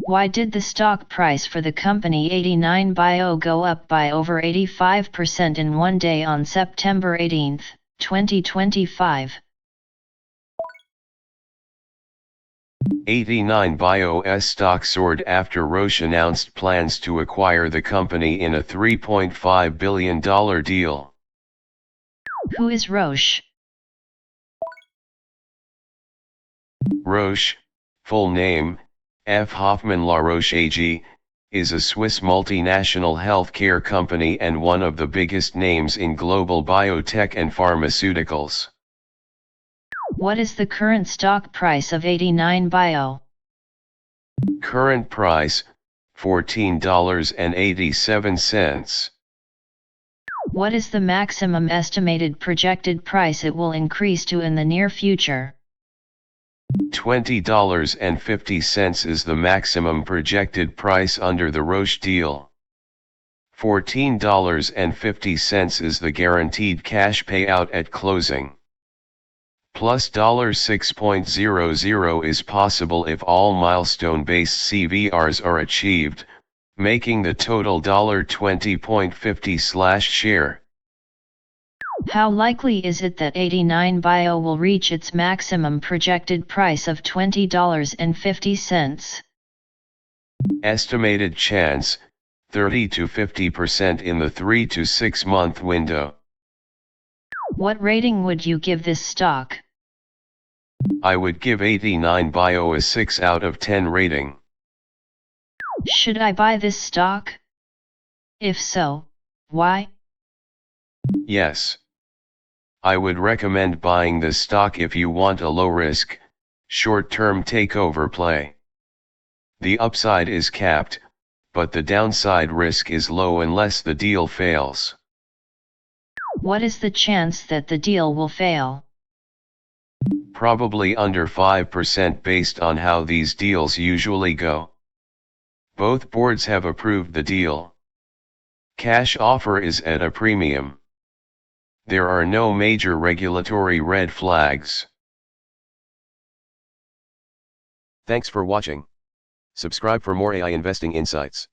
Why did the stock price for the company 89bio go up by over 85% in one day on September 18, 2025? 89bio's stock soared after Roche announced plans to acquire the company in a $3.5 billion deal. Who is Roche? Roche, full name, F. Hoffmann La Roche AG, is a Swiss multinational healthcare company and one of the biggest names in global biotech and pharmaceuticals. What is the current stock price of 89bio? Current price, $14.87. What is the maximum estimated projected price it will increase to in the near future? $20.50 is the maximum projected price under the Roche deal. $14.50 is the guaranteed cash payout at closing. Plus $6.00 is possible if all milestone-based CVRs are achieved, making the total $20.50/share. How likely is it that 89bio will reach its maximum projected price of $20.50? Estimated chance, 30 to 50% in the 3 to 6 month window. What rating would you give this stock? I would give 89bio a 6 out of 10 rating. Should I buy this stock? If so, why? Yes. I would recommend buying this stock if you want a low-risk, short-term takeover play. The upside is capped, but the downside risk is low unless the deal fails. What is the chance that the deal will fail? Probably under 5% based on how these deals usually go. Both boards have approved the deal. Cash offer is at a premium. There are no major regulatory red flags. Thanks for watching. Subscribe for more AI investing insights.